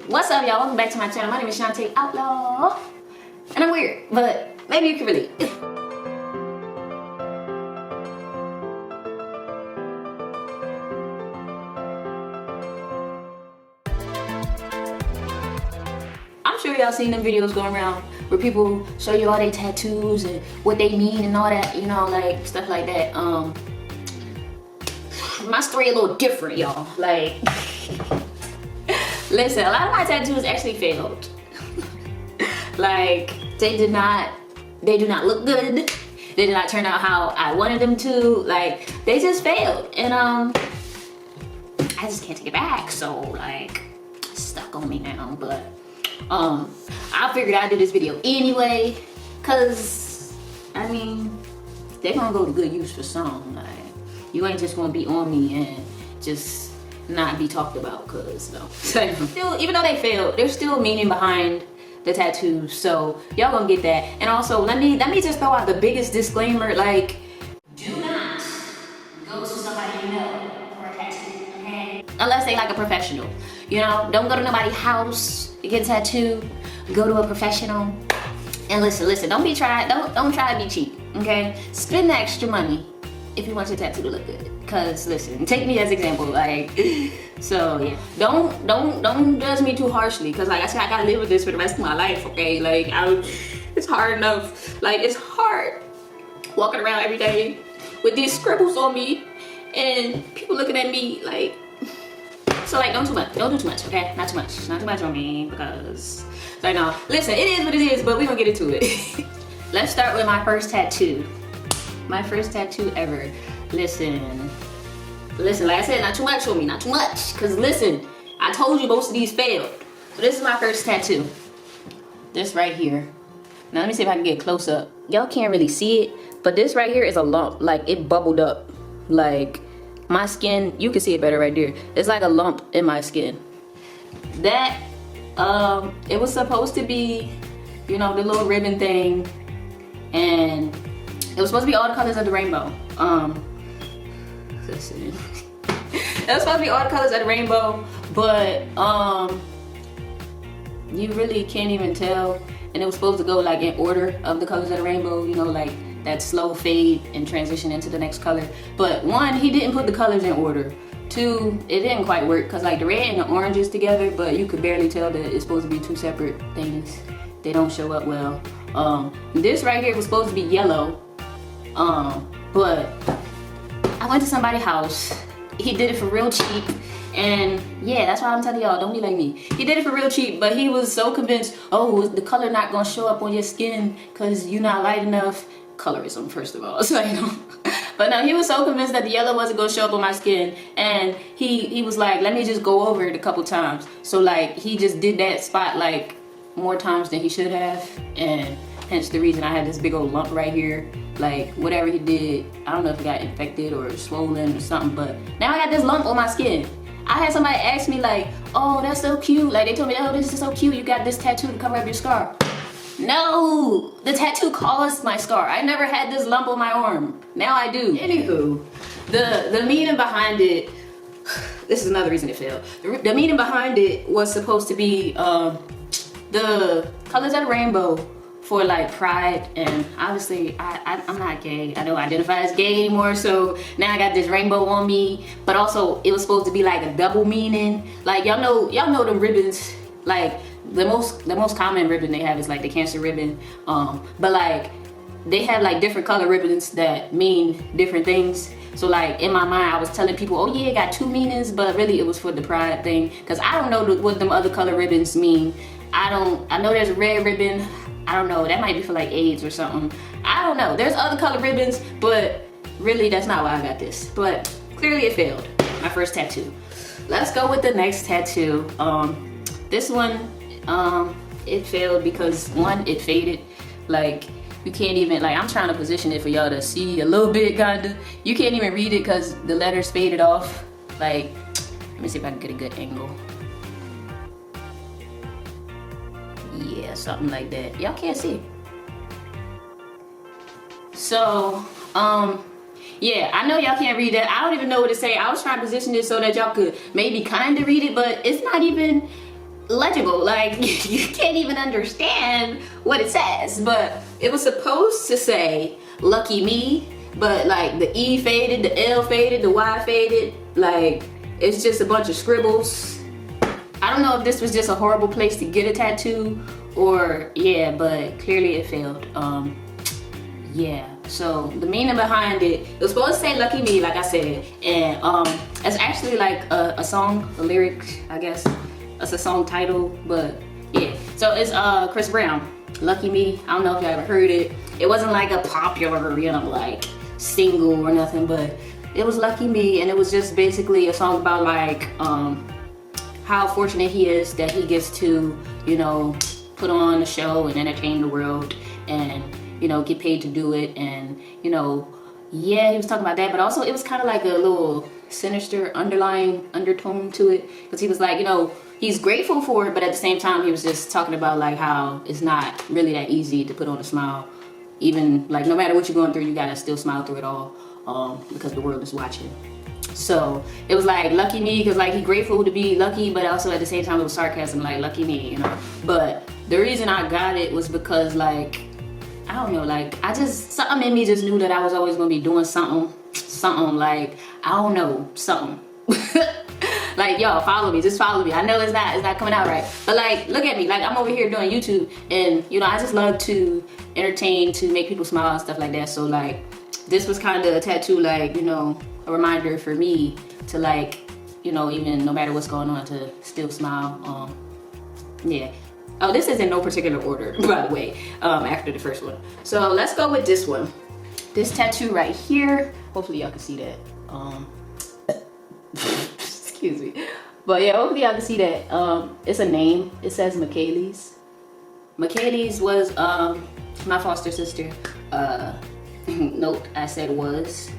What's up, y'all? Welcome back to my channel. My name is Shante Outlaw. And I'm weird, but maybe you can relate. I'm sure y'all seen them videos going around where people show you all their tattoos and what they mean and all that, you know, like stuff like that. My story a little different, y'all. Like, listen, a lot of my tattoos actually failed. Like, they do not look good. They did not turn out how I wanted them to. Like, they just failed. And I just can't take it back. So like, it's stuck on me now. But I figured I'd do this video anyway, cause I mean, they're gonna go to good use for some. Like, you ain't just gonna be on me and just not be talked about, cause no. Still, even though they failed, there's still meaning behind the tattoos, so y'all gonna get that. And also, let me just throw out the biggest disclaimer: like, do not go to somebody you know for a tattoo, okay? Unless they like a professional, you know. Don't go to nobody's house to get a tattoo. Go to a professional. And listen. Don't try to be cheap, okay? Spend the extra money if you want your tattoo to look good. Cause listen, take me as example, like, so yeah. Don't judge me too harshly, cause like I said, I gotta live with this for the rest of my life, okay? Like, it's hard enough. Like, it's hard walking around every day with these scribbles on me and people looking at me like, so like, don't do too much, okay? Not too much on me, because like, no, listen, it is what it is, but we gonna get into it. Let's start with my first tattoo. My first tattoo ever. Listen, like I said, not too much on me, not too much. Cause listen, I told you most of these failed. So this is my first tattoo. This right here. Now let me see if I can get close up. Y'all can't really see it, but this right here is a lump. Like, it bubbled up. Like, my skin, you can see it better right there. It's like a lump in my skin. That, it was supposed to be, you know, the little ribbon thing. And it was supposed to be all the colors of the rainbow. Listen. It was supposed to be all the colors of the rainbow, but you really can't even tell. And it was supposed to go like in order of the colors of the rainbow, you know, like that slow fade and transition into the next color. But one, he didn't put the colors in order. Two, it didn't quite work, because like the red and the orange is together, but you could barely tell that it's supposed to be two separate things. They don't show up well. This right here was supposed to be yellow, but I went to somebody's house. He did it for real cheap, and yeah, that's why I'm telling y'all, don't be like me. He did it for real cheap, but he was so convinced, oh, the color not gonna show up on your skin because you're not light enough. Colorism, first of all. So, you know. But no, he was so convinced that the yellow wasn't gonna show up on my skin, and he was like, let me just go over it a couple times. So like, he just did that spot like more times than he should have, and hence the reason I had this big old lump right here. Like, whatever he did, I don't know if it got infected or swollen or something, but now I got this lump on my skin. I had somebody ask me like, oh, that's so cute. Like, they told me, oh, this is so cute, you got this tattoo to cover up your scar. No, the tattoo caused my scar. I never had this lump on my arm. Now I do. Anywho, the meaning behind it, this is another reason it failed. The meaning behind it was supposed to be the colors of the rainbow for like pride, and obviously I'm not gay. I don't identify as gay anymore, so now I got this rainbow on me. But also, it was supposed to be like a double meaning. Like, y'all know the ribbons. Like, the most common ribbon they have is like the cancer ribbon. But like, they have like different color ribbons that mean different things. So like, in my mind, I was telling people, oh yeah, it got two meanings, but really it was for the pride thing, because I don't know what them other color ribbons mean. I know there's a red ribbon. I don't know, that might be for like AIDS or something. I don't know, there's other color ribbons, but really that's not why I got this. But clearly it failed, my first tattoo. Let's go with the next tattoo. This one, it failed because one, it faded. Like, you can't even, like, I'm trying to position it for y'all to see a little bit, kinda. You can't even read it because the letters faded off. Like, let me see if I can get a good angle. Yeah, something like that. Y'all can't see. So, yeah, I know y'all can't read that. I don't even know what to say. I was trying to position it so that y'all could maybe kind of read it, but it's not even legible. Like, you can't even understand what it says. But it was supposed to say, lucky me, but like the E faded, the L faded, the Y faded. Like, it's just a bunch of scribbles. I don't know if this was just a horrible place to get a tattoo or, yeah, but clearly it failed. Yeah, so the meaning behind it was supposed to say lucky me, like I said, and it's actually like a song, a lyric, I guess. It's a song title, but yeah. So it's Chris Brown, Lucky Me. I don't know if you ever heard it. It wasn't like a popular, you know, like single or nothing, but it was Lucky Me, and it was just basically a song about like how fortunate he is that he gets to, you know, put on a show and entertain the world and, you know, get paid to do it. And, you know, yeah, he was talking about that, but also it was kind of like a little sinister underlying undertone to it, because he was like, you know, he's grateful for it, but at the same time he was just talking about like how it's not really that easy to put on a smile. Even like no matter what you're going through, you gotta still smile through it all, because the world is watching. So it was like lucky me, because like he's grateful to be lucky, but also at the same time it was sarcasm, like lucky me, you know. But the reason I got it was because like, I don't know, like I just, something in me just knew that I was always gonna be doing something like, I don't know, something. Like, y'all follow me, just follow me. I know it's not coming out right, but like, look at me, like I'm over here doing YouTube, and you know, I just love to entertain, to make people smile and stuff like that. So like, this was kind of a tattoo, like, you know, a reminder for me to like, you know, even no matter what's going on, to still smile. Yeah. Oh, this is in no particular order, by the way, after the first one. So let's go with this one. This tattoo right here. Hopefully y'all can see that. Excuse me. But yeah, hopefully y'all can see that. It's a name. It says Michaelis. Michaelis was my foster sister. Note, I said was.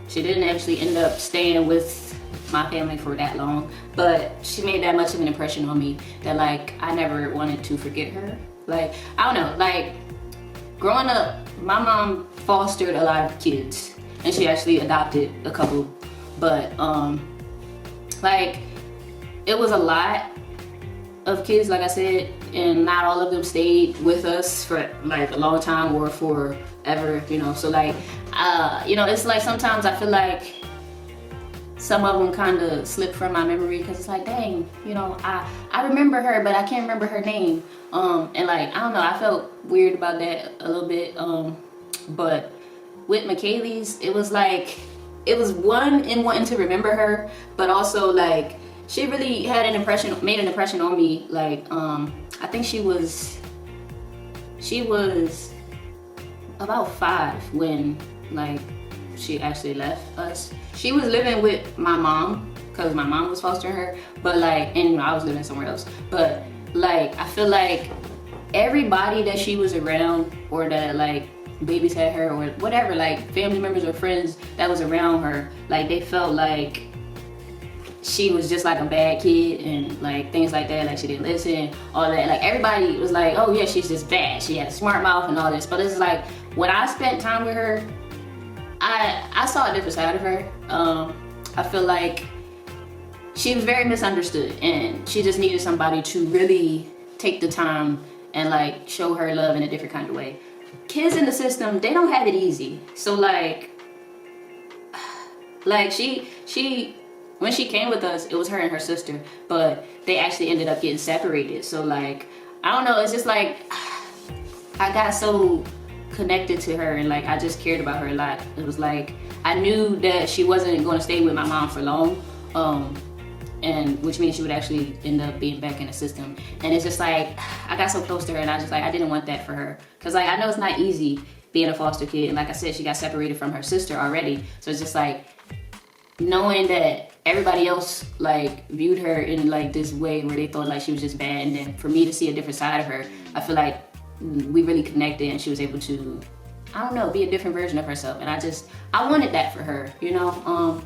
She didn't actually end up staying with my family for that long, but she made that much of an impression on me that like I never wanted to forget her. Like, I don't know, like growing up, my mom fostered a lot of kids, and she actually adopted a couple, but like it was a lot of kids, like I said, and not all of them stayed with us for like a long time or forever, you know. So like, you know, it's like sometimes I feel like some of them kind of slip from my memory, because it's like, dang, you know, I remember her, but I can't remember her name. And like, I don't know, I felt weird about that a little bit. But with Michaelis, it was like, it was one in wanting to remember her, but also like, she really had an impression, made an impression on me. Like, I think she was about 5 when like she actually left us. She was living with my mom, because my mom was fostering her, but like, and you know, I was living somewhere else. But like, I feel like everybody that she was around, or that like babysat her or whatever, like family members or friends that was around her, like they felt like she was just like a bad kid and like things like that, like she didn't listen, all that. Like everybody was like, oh yeah, she's just bad, she had a smart mouth and all this. But it's like, when I spent time with her, I saw a different side of her. I feel like she was very misunderstood, and she just needed somebody to really take the time and like show her love in a different kind of way. Kids in the system, they don't have it easy. So like she when she came with us, it was her and her sister, but they actually ended up getting separated. So like, I don't know, it's just like I got so connected to her, and like I just cared about her a lot. It was like, I knew that she wasn't going to stay with my mom for long, and which means she would actually end up being back in the system. And it's just like, I got so close to her, and I just like, I didn't want that for her, because like, I know it's not easy being a foster kid, and like I said, she got separated from her sister already. So it's just like, knowing that everybody else like viewed her in like this way where they thought like she was just bad, and then for me to see a different side of her, I feel like we really connected, and she was able to, I don't know, be a different version of herself. And I wanted that for her, you know.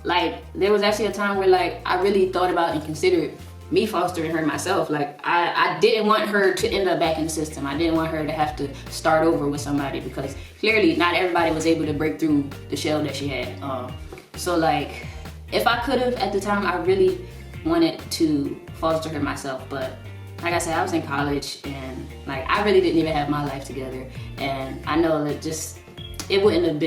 Like there was actually a time where like I really thought about and considered me fostering her myself. Like I didn't want her to end up back in the system. I didn't want her to have to start over with somebody, because clearly not everybody was able to break through the shell that she had. So like, if I could have at the time, I really wanted to foster her myself. But like I said, I was in college and like I really didn't even have my life together. And I know that just it wouldn't have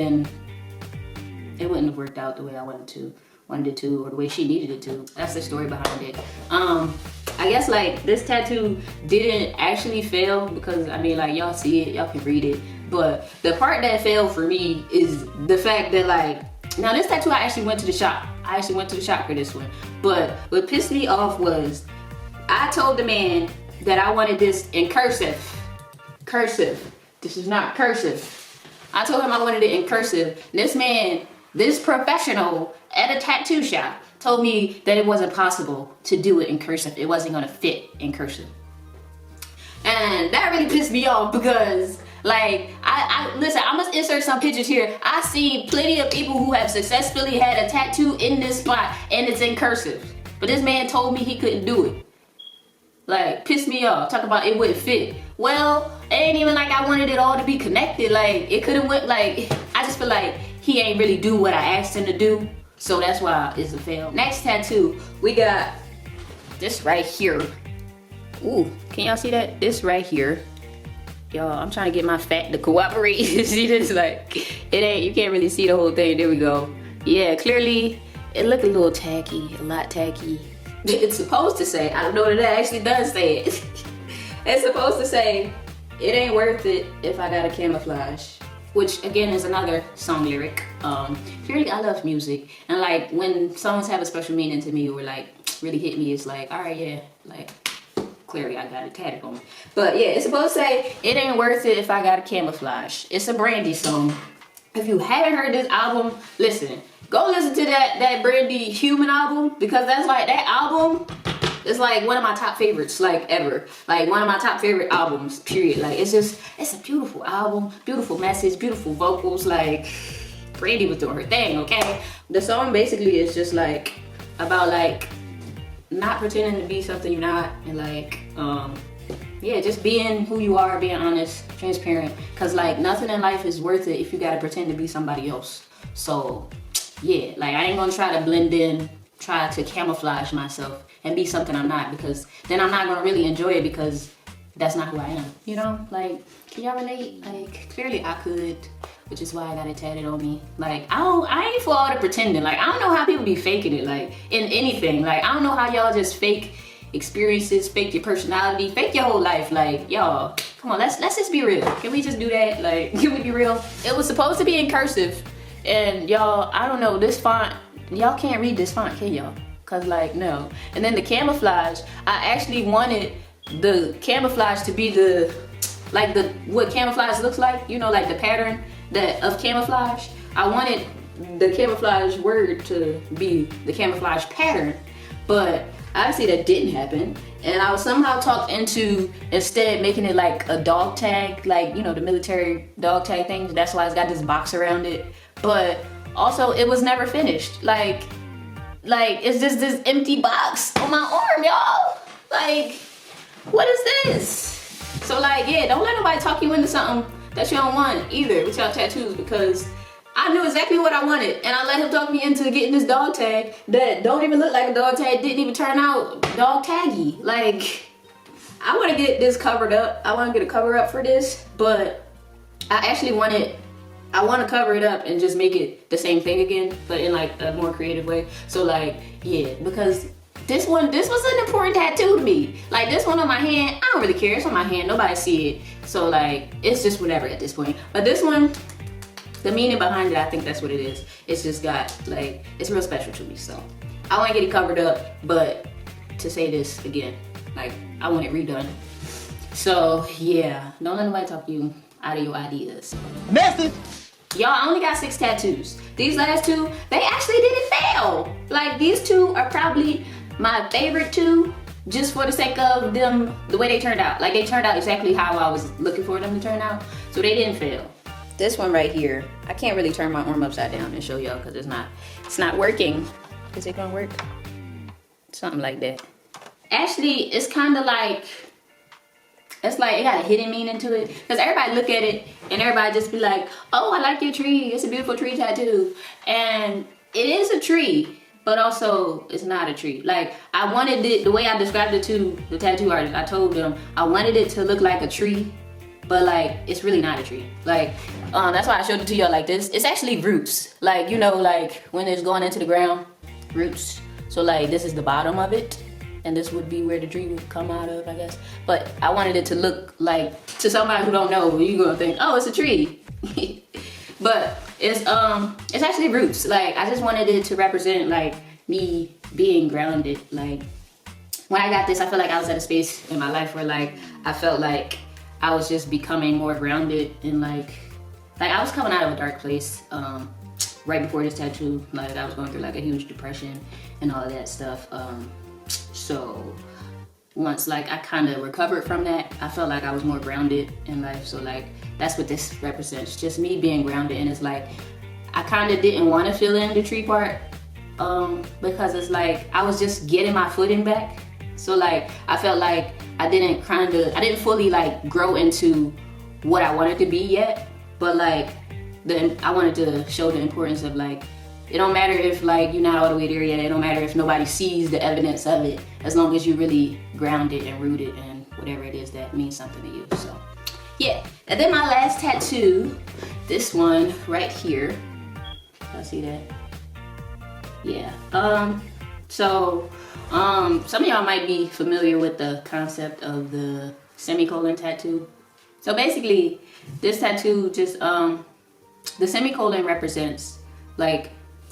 worked out the way I wanted it to, or the way she needed it to. That's the story behind it. I guess like this tattoo didn't actually fail because I mean like y'all see it, y'all can read it. But the part that failed for me is the fact that like, now this tattoo I actually went to the shop. I actually went to the shop for this one. But what pissed me off was I told the man that I wanted this in cursive. Cursive. This is not cursive. I told him I wanted it in cursive. This man, this professional at a tattoo shop told me that it wasn't possible to do it in cursive. It wasn't gonna fit in cursive. And that really pissed me off because like, listen, I must insert some pictures here. I see plenty of people who have successfully had a tattoo in this spot and it's in cursive. But this man told me he couldn't do it. Like, pissed me off. Talk about it wouldn't fit. Well, it ain't even like I wanted it all to be connected. Like, it could've went, like, I just feel like he ain't really do what I asked him to do. So that's why it's a fail. Next tattoo, we got this right here. Ooh, can y'all see that? This right here. Y'all, I'm trying to get my fat to cooperate. See this? Like, it ain't, you can't really see the whole thing. There we go. Yeah, clearly, it looked a little tacky, a lot tacky. It's supposed to say, I don't know that it actually does say it. It's supposed to say, it ain't worth it if I gotta camouflage. Which again is another song lyric. Clearly I love music. And like when songs have a special meaning to me or like really hit me, it's like, all right, yeah, like clearly I got it tatted on me. But yeah, it's supposed to say, it ain't worth it if I gotta camouflage. It's a Brandy song. If you haven't heard this album, listen. Go listen to that Brandy Human album because that's like, that album is like one of my top favorites like ever. Like one of my top favorite albums, period. Like it's a beautiful album, beautiful message, beautiful vocals. Like Brandy was doing her thing, okay? The song basically is just like about like not pretending to be something you're not and like, yeah, just being who you are, being honest, transparent. Cause like nothing in life is worth it if you gotta pretend to be somebody else. So yeah, like I ain't gonna try to blend in, try to camouflage myself and be something I'm not because then I'm not gonna really enjoy it because that's not who I am, you know? Like, can y'all relate? Like, clearly I could, which is why I got it tatted on me. Like, I ain't for all the pretending. Like, I don't know how people be faking it, like, in anything. Like, I don't know how y'all just fake experiences, fake your personality, fake your whole life. Like, y'all, come on, let's just be real. Can we just do that? Like, can we be real? It was supposed to be in cursive. And y'all, I don't know, this font, y'all can't read this font, can y'all? Cause like, no. And then the camouflage, I actually wanted the camouflage to be what camouflage looks like, you know, like the pattern of camouflage. I wanted the camouflage word to be the camouflage pattern, but obviously that didn't happen. And I was somehow talked into instead making it like a dog tag, like, you know, the military dog tag things. That's why it's got this box around it. But also it was never finished. Like it's just this empty box on my arm, y'all. Like, what is this? So like, yeah, don't let nobody talk you into something that you don't want either with y'all tattoos because I knew exactly what I wanted and I let him talk me into getting this dog tag that don't even look like a dog tag, didn't even turn out dog taggy. Like, I want to get this covered up. I want to get a cover up for this, but I want to cover it up and just make it the same thing again, but in like a more creative way. So like, yeah, because this was an important tattoo to me. Like this one on my hand, I don't really care. It's on my hand, nobody see it. So like, it's just whatever at this point. But this one, the meaning behind it, I think that's what it is. It's just got like, it's real special to me. So I want to get it covered up, but to say this again, like I want it redone. So yeah, don't let nobody talk you out of your ideas. Message. Y'all, I only got 6 tattoos. These last 2, they actually didn't fail. Like these 2 are probably my favorite 2 just for the sake of them, the way they turned out. Like they turned out exactly how I was looking for them to turn out. So they didn't fail. This one right here, I can't really turn my arm upside down and show y'all because it's not working. Is it gonna work? Something like that. Actually, it's kind of like, it's like it got a hidden meaning to it because everybody look at it and everybody just be like, oh, I like your tree. It's a beautiful tree tattoo. And it is a tree, but also it's not a tree. Like, I wanted it, the way I described it to the tattoo artist, I told them I wanted it to look like a tree, but like, it's really not a tree. Like, that's why I showed it to y'all like this. It's actually roots. Like, you know, like when it's going into the ground, roots. So like, this is the bottom of it, and this would be where the tree would come out of, I guess. But I wanted it to look like, to somebody who don't know, you're gonna think, oh, it's a tree. But it's actually roots. Like, I just wanted it to represent like me being grounded. Like, when I got this, I felt like I was at a space in my life where like I felt like I was just becoming more grounded, and like I was coming out of a dark place right before this tattoo. Like, I was going through like a huge depression and all of that stuff. So once like I kind of recovered from that, I felt like I was more grounded in life. So like, that's what this represents, just me being grounded. And it's like, I kind of didn't want to fill in the tree part because it's like I was just getting my footing back. So like, I felt like I didn't fully like grow into what I wanted to be yet. But like, then I wanted to show the importance of like, it don't matter if like you're not all the way there yet. It don't matter if nobody sees the evidence of it, as long as you're really grounded and rooted in whatever it is that means something to you. So yeah. And then my last tattoo, this one right here. Y'all see that? Yeah. Some of y'all might be familiar with the concept of the semicolon tattoo. So basically, this tattoo just the semicolon represents like,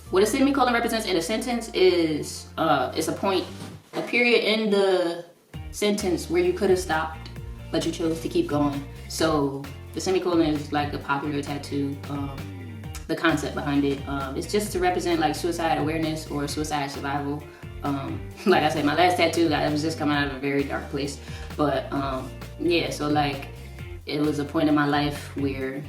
what a semicolon represents in a sentence is it's a point, a period in the sentence where you could have stopped, but you chose to keep going. So the semicolon is like a popular tattoo. The concept behind it, it's just to represent like suicide awareness or suicide survival. Like I said, my last tattoo, I was just coming out of a very dark place. But yeah, so like, it was a point in my life where,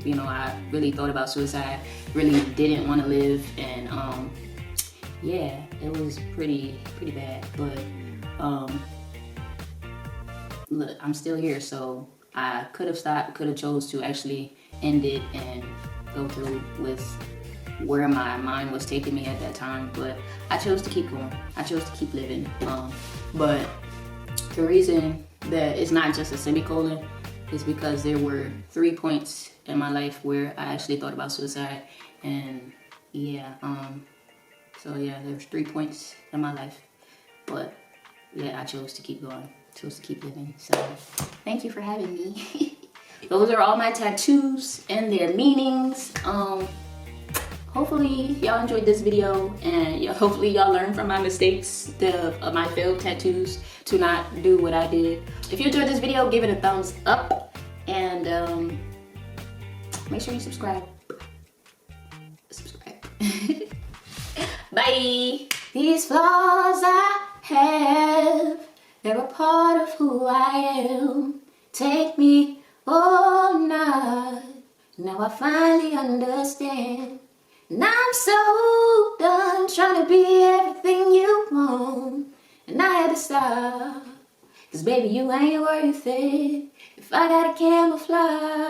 you know, I really thought about suicide, really didn't want to live, and yeah, it was pretty bad. But look, I'm still here, so I could have stopped, could have chose to actually end it and go through with where my mind was taking me at that time, but I chose to keep going. I chose to keep living. But the reason that it's not just a semicolon is because there were 3 points in my life where I actually thought about suicide. And yeah, so yeah, there's 3 points in my life, but yeah, I chose to keep going, chose to keep living. So thank you for having me. Those are all my tattoos and their meanings. Hopefully y'all enjoyed this video, and hopefully y'all learned from my mistakes of my failed tattoos to not do what I did. If you enjoyed this video, give it a thumbs up, and make sure you subscribe. Bye. These flaws I have, they're a part of who I am. Take me or not. Now I finally understand. And I'm so done trying to be everything you want. And I had to stop, 'cause baby, you ain't worth it if I gotta camouflage.